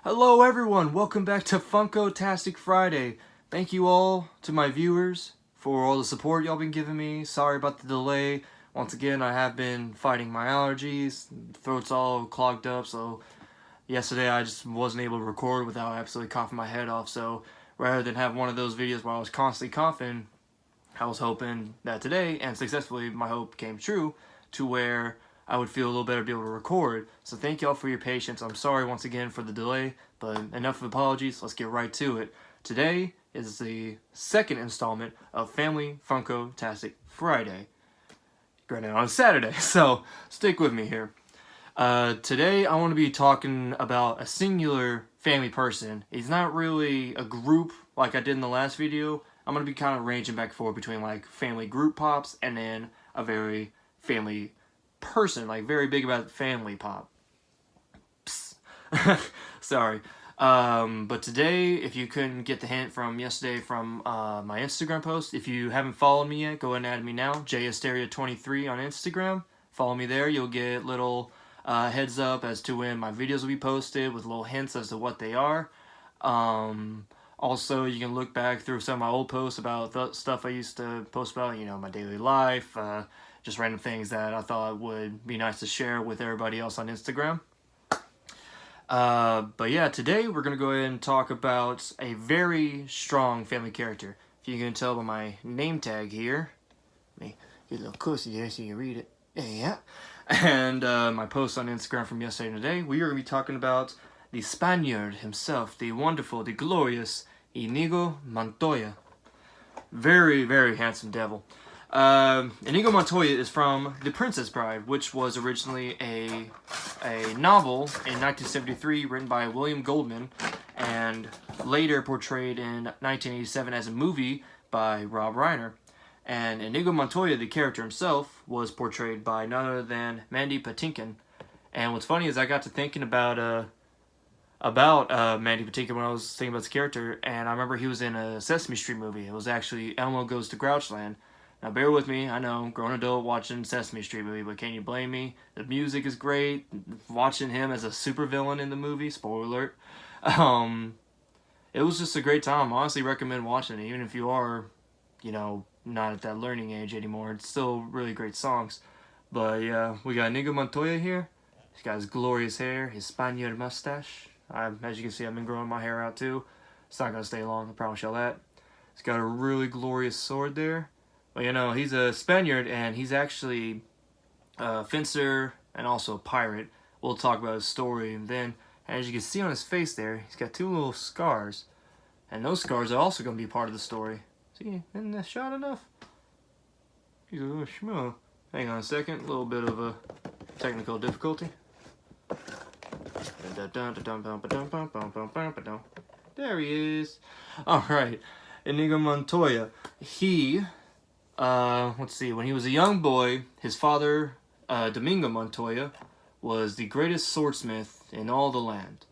Hello everyone, welcome back to Funkotastic Friday. Thank you all to my viewers for all the support y'all been giving me. Sorry about the delay. Once again, I have been fighting my allergies. Throat's all clogged up, so yesterday I just wasn't able to record without absolutely coughing my head off. So rather than have one of those videos where I was constantly coughing, I was hoping that today, and successfully my hope came true, to where I would feel a little better to be able to record. So thank y'all for your patience. I'm sorry once again for the delay, but enough of apologies. Let's get right to it. Today is the second installment of Family Funkotastic Friday. Granted on Saturday, so stick with me here. Today I want to be talking about a singular family person. It's not really a group like I did in the last video. I'm going to be kind of ranging back and forth between like family group pops and then a very family person, like very big about family pop. Sorry. But today, if you couldn't get the hint from yesterday from my Instagram post, if you haven't followed me yet, go ahead and add me now, J-Hysteria 23 on Instagram. Follow me there. You'll get little heads up as to when my videos will be posted with little hints as to what they are. Also, you can look back through some of my old posts about the stuff I used to post about, you know, my daily life, just random things that I thought would be nice to share with everybody else on Instagram. But yeah, today we're going to go ahead and talk about a very strong family character. If you can tell by my name tag here, let me get a little closer there so you can read it. Yeah. And my post on Instagram from yesterday and today, we are going to be talking about the Spaniard himself, the wonderful, the glorious Inigo Montoya. Very, very handsome devil. Inigo Montoya is from The Princess Bride, which was originally a novel in 1973 written by William Goldman and later portrayed in 1987 as a movie by Rob Reiner. And Inigo Montoya, the character himself, was portrayed by none other than Mandy Patinkin. And what's funny is I got to thinking about Mandy Patinkin when I was thinking about his character, and I remember he was in a Sesame Street movie. It was actually Elmo Goes to Grouchland. Now bear with me, I know, grown adult watching Sesame Street movie, but can you blame me? The music is great. Watching him as a supervillain in the movie, spoiler alert. It was just a great time. I honestly recommend watching it, even if you are, you know, not at that learning age anymore. It's still really great songs. But yeah, we got Inigo Montoya here. He's got his glorious hair, his Spaniard mustache. As you can see, I've been growing my hair out too. It's not going to stay long, I promise y'all that. He's got a really glorious sword there. Well, you know, he's a Spaniard, and he's actually a fencer and also a pirate. We'll talk about his story, and then, as you can see on his face there, he's got two little scars. And those scars are also going to be part of the story. See, isn't that shot enough? He's a little schmo. Hang on a second, a little bit of a technical difficulty. There he is. Alright, Inigo Montoya. He, let's see, when he was a young boy, his father, Domingo Montoya, was the greatest swordsmith in all the land.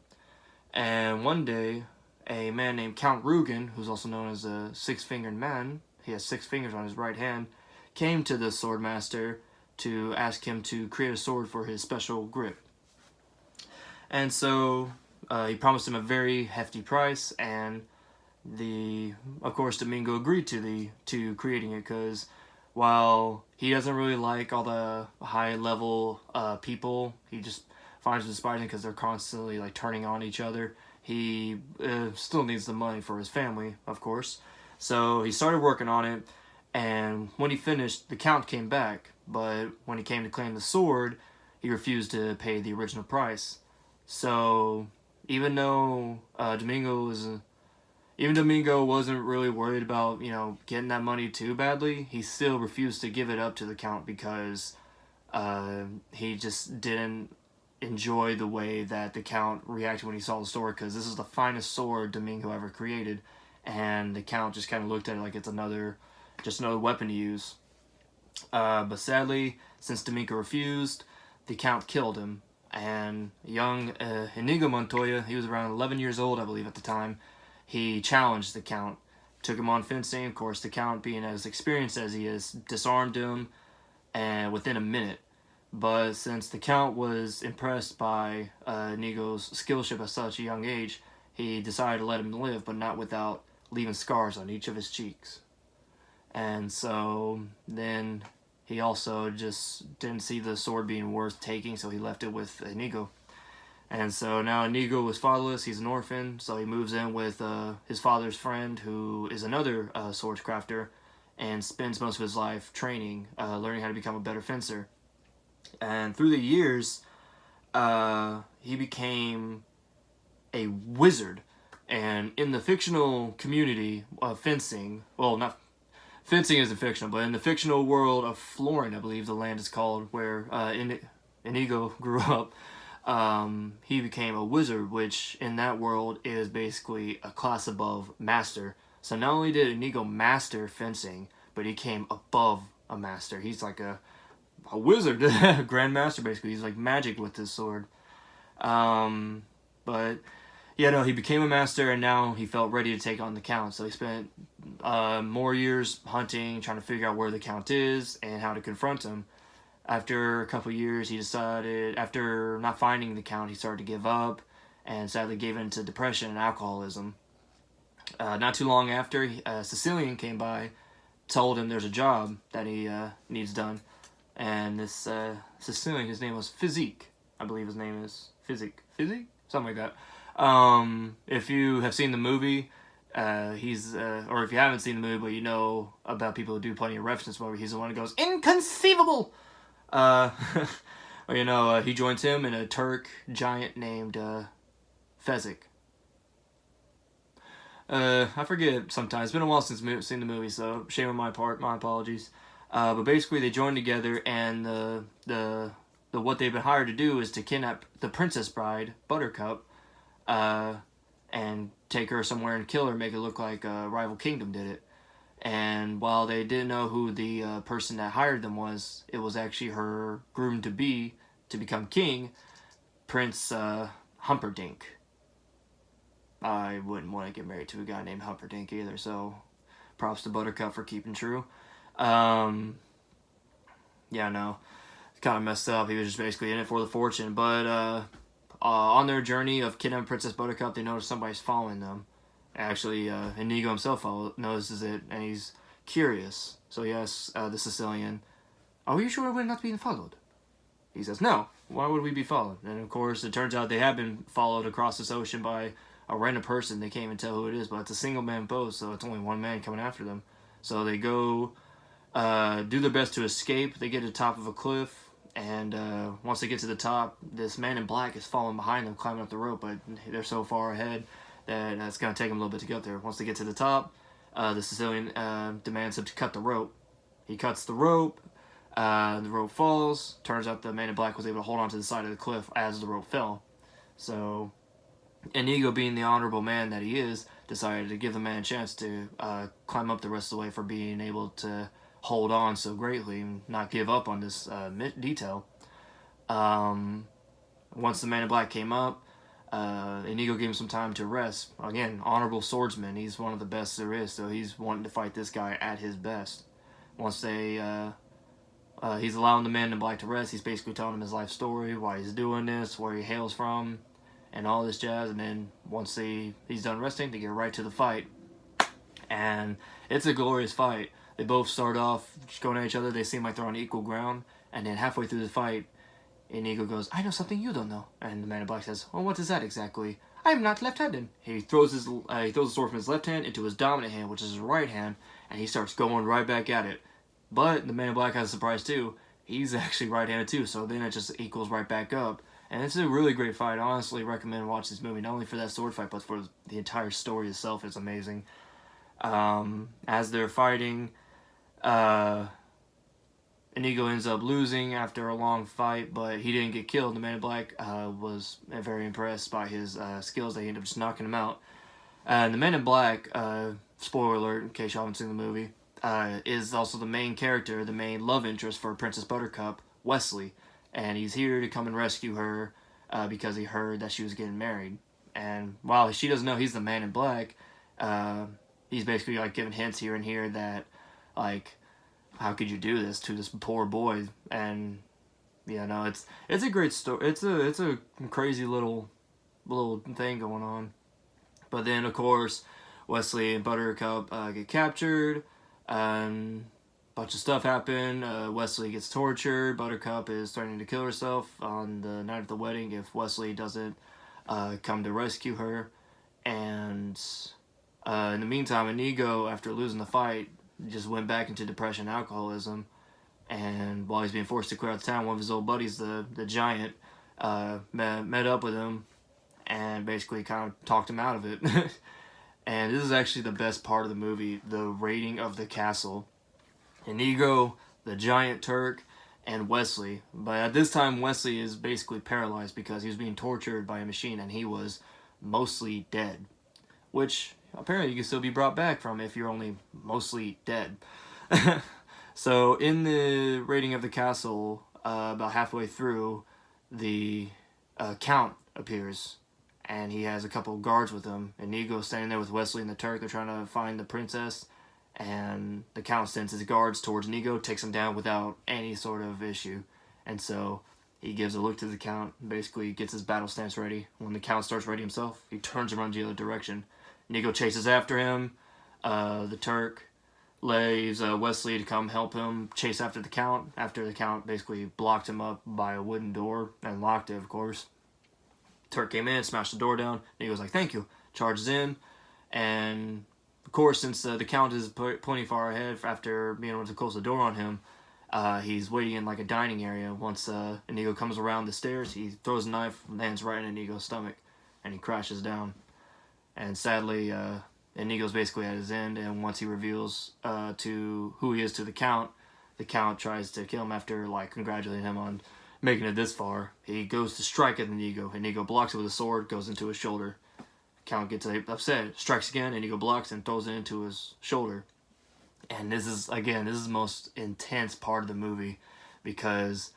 And one day, a man named Count Rugen, who's also known as a six-fingered man, he has 6 fingers on his right hand, came to the swordmaster to ask him to create a sword for his special grip. And so he promised him a very hefty price, and of course Domingo agreed to creating it, because while he doesn't really like all the high level people, he just finds it despising because they're constantly like turning on each other. He still needs the money for his family, of course. So he started working on it, and when he finished, the Count came back, but when he came to claim the sword, he refused to pay the original price. So even though Domingo wasn't really worried about, you know, getting that money too badly, he still refused to give it up to the Count because he just didn't enjoy the way that the Count reacted when he saw the sword, because this is the finest sword Domingo ever created, and the Count just kind of looked at it like it's just another weapon to use. But sadly, since Domingo refused, the Count killed him. And young Inigo Montoya, he was around 11 years old, I believe, at the time. He challenged the Count, took him on fencing. Of course, the Count, being as experienced as he is, disarmed him, and within a minute. But since the Count was impressed by Inigo's skillship at such a young age, he decided to let him live, but not without leaving scars on each of his cheeks. And so then he also just didn't see the sword being worth taking, so he left it with Inigo. And so now Inigo is fatherless, he's an orphan, so he moves in with his father's friend, who is another swords crafter, and spends most of his life training, learning how to become a better fencer. And through the years, he became a wizard. And in the fictional community of fencing, well, not fencing isn't fictional, but in the fictional world of Florin, I believe the land is called, where Inigo grew up, he became a wizard, which in that world is basically a class above master. So not only did Inigo master fencing, but he came above a master. He's like a wizard, grandmaster basically. He's like magic with his sword. But yeah, no, he became a master, and now he felt ready to take on the Count. So he spent more years hunting, trying to figure out where the Count is and how to confront him. After a couple years, he decided, after not finding the Count, he started to give up and sadly gave in to depression and alcoholism. Not too long after, a Sicilian came by, told him there's a job that he needs done. And this Sicilian, his name was Physique. I believe his name is Physique? Something like that. If you have seen the movie, or if you haven't seen the movie, but you know about people who do plenty of references movie, he's the one who goes, "Inconceivable!" He joins him and a Turk giant named Fezzik. I forget sometimes. It's been a while since I've seen the movie, so shame on my part. My apologies. But basically, they join together, and the what they've been hired to do is to kidnap the princess bride, Buttercup, and take her somewhere and kill her, make it look like a rival kingdom did it. And while they didn't know who the person that hired them was, it was actually her groom-to-be to become king, Prince Humperdinck. I wouldn't want to get married to a guy named Humperdinck either, so props to Buttercup for keeping true. Yeah, no, kind of messed up. He was just basically in it for the fortune. But on their journey of kidnapping Princess Buttercup, they notice somebody's following them. Actually, Inigo himself notices it, and he's curious. So he asks the Sicilian, "Are you sure we're not being followed?" He says, "No. Why would we be followed?" And of course, it turns out they have been followed across this ocean by a random person. They can't even tell who it is, but it's a single-man boat, so it's only one man coming after them. So they go do their best to escape. They get to the top of a cliff, and once they get to the top, this man in black is following behind them, climbing up the rope, but they're so far ahead that it's going to take them a little bit to get there. Once they get to the top, the Sicilian demands him to cut the rope. He cuts the rope falls. Turns out the man in black was able to hold on to the side of the cliff as the rope fell. So Inigo, being the honorable man that he is, decided to give the man a chance to climb up the rest of the way for being able to hold on so greatly and not give up on this detail. Once the man in black came up, Inigo gave him some time to rest. Again, honorable swordsman. He's one of the best there is, so he's wanting to fight this guy at his best. Once he's allowing the man in black to rest, he's basically telling him his life story, why he's doing this, where he hails from, and all this jazz. And then once he's done resting, they get right to the fight. And it's a glorious fight. They both start off just going at each other. They seem like they're on equal ground. And then halfway through the fight, Inigo goes, "I know something you don't know." And the man in black says, "Well, what is that exactly?" "I am not left-handed." He throws the sword from his left hand into his dominant hand, which is his right hand, and he starts going right back at it. But the man in black has a surprise too. He's actually right-handed too, so then it just equals right back up. And it's a really great fight. I honestly recommend watching this movie, not only for that sword fight, but for the entire story itself. It's amazing. As they're fighting, Inigo ends up losing after a long fight, but he didn't get killed. The man in black was very impressed by his skills. They ended up just knocking him out. And the man in black, spoiler alert in case you haven't seen the movie, is also the main character, the main love interest for Princess Buttercup, Wesley. And he's here to come and rescue her because he heard that she was getting married. And while she doesn't know he's the man in black, he's basically like giving hints here and here that, like, how could you do this to this poor boy? And Yeah, no, it's a great story. It's a crazy little thing going on. But then, of course, Wesley and Buttercup get captured. And a bunch of stuff happen. Wesley gets tortured. Buttercup is threatening to kill herself on the night of the wedding if Wesley doesn't come to rescue her. And in the meantime, Inigo, after losing the fight, just went back into depression and alcoholism. And while he's being forced to clear out the town, one of his old buddies, the giant, met up with him and basically kind of talked him out of it. And this is actually the best part of the movie, the raiding of the castle. Inigo, the giant Turk, and Wesley. But at this time, Wesley is basically paralyzed because he was being tortured by a machine and he was mostly dead. Which apparently you can still be brought back from if you're only mostly dead. So in the raiding of the castle, about halfway through, the Count appears. And he has a couple of guards with him. And Inigo's standing there with Wesley and the Turk. They're trying to find the princess. And the Count sends his guards towards Inigo, takes him down without any sort of issue. And so he gives a look to the Count, basically gets his battle stance ready. When the Count starts ready himself, he turns and runs the other direction. Inigo chases after him. The Turk leaves Wesley to come help him chase after the Count, after the Count basically blocked him up by a wooden door and locked it, of course. Turk came in, smashed the door down. Inigo's like, thank you. Charges in. And, of course, since the Count is plenty far ahead after being able to close the door on him, he's waiting in like a dining area. Once Inigo comes around the stairs, he throws a knife, lands right in Inigo's stomach, and he crashes down. And sadly, Inigo's basically at his end, and once he reveals to who he is to the Count tries to kill him after like congratulating him on making it this far. He goes to strike at Inigo. Inigo blocks it with a sword, goes into his shoulder. Count gets upset, strikes again, Inigo blocks and throws it into his shoulder. And this is the most intense part of the movie because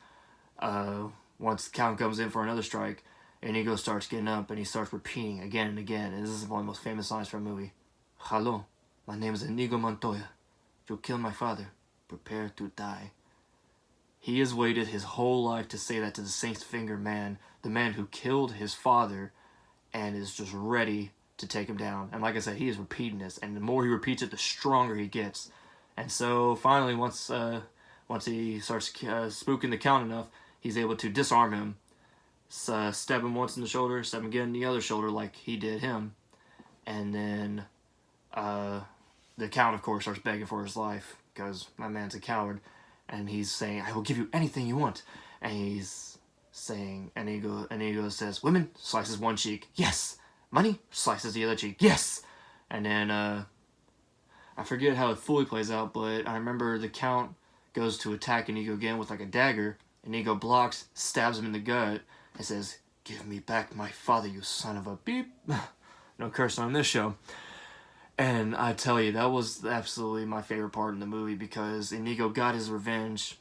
once Count comes in for another strike, Inigo starts getting up and he starts repeating again and again. And this is one of the most famous lines from the movie. Hello, my name is Inigo Montoya. You killed my father. Prepare to die. He has waited his whole life to say that to the six-fingered man, the man who killed his father, and is just ready to take him down. And like I said, he is repeating this, and the more he repeats it, the stronger he gets. And so finally, once he starts spooking the Count enough, he's able to disarm him, stab him once in the shoulder, stab him again in the other shoulder like he did him, and then the Count, of course, starts begging for his life because my man's a coward. And he's saying, I will give you anything you want. And he's saying, Inigo says, women, slices one cheek. Yes. Money, slices the other cheek. Yes. And then, I forget how it fully plays out, but I remember the Count goes to attack Inigo again with like a dagger. Inigo blocks, stabs him in the gut, and says, give me back my father, you son of a beep. No cursing on this show. And I tell you, that was absolutely my favorite part in the movie because Inigo got his revenge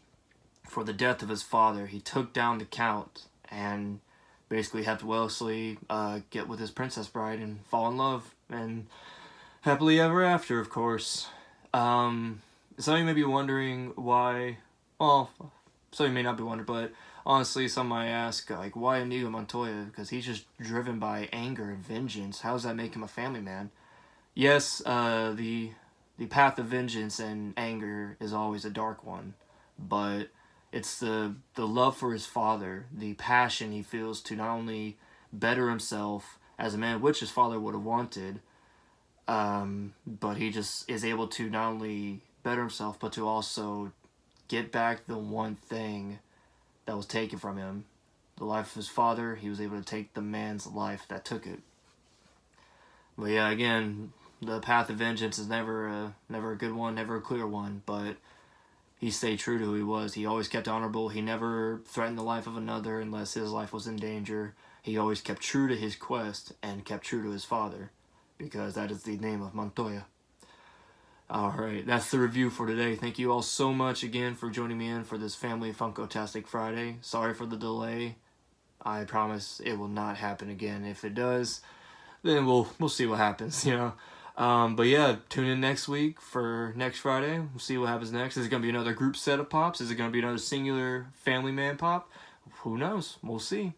for the death of his father. He took down the Count and basically helped Wesley get with his princess bride and fall in love. And happily ever after, of course. Some of you may be wondering why... Well, some of you may not be wondering, but honestly, some might ask, like, why Inigo Montoya? Because he's just driven by anger and vengeance. How does that make him a family man? Yes, the path of vengeance and anger is always a dark one, but it's the love for his father, the passion he feels to not only better himself as a man, which his father would have wanted, but he just is able to not only better himself, but to also get back the one thing that was taken from him. The life of his father, he was able to take the man's life that took it. But yeah, again, the path of vengeance is never a good one, never a clear one, but he stayed true to who he was. He always kept honorable. He never threatened the life of another unless his life was in danger. He always kept true to his quest and kept true to his father, because that is the name of Montoya. Alright, that's the review for today. Thank you all so much again for joining me in for this Family Funkotastic Friday. Sorry for the delay. I promise it will not happen again. If it does, then we'll see what happens, you know. But yeah, tune in next week for next Friday. We'll see what happens next. Is it going to be another group set of pops? Is it going to be another singular family man pop? Who knows? We'll see.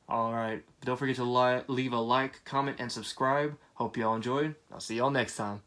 Alright, don't forget to leave a like, comment, and subscribe. Hope y'all enjoyed. I'll see y'all next time.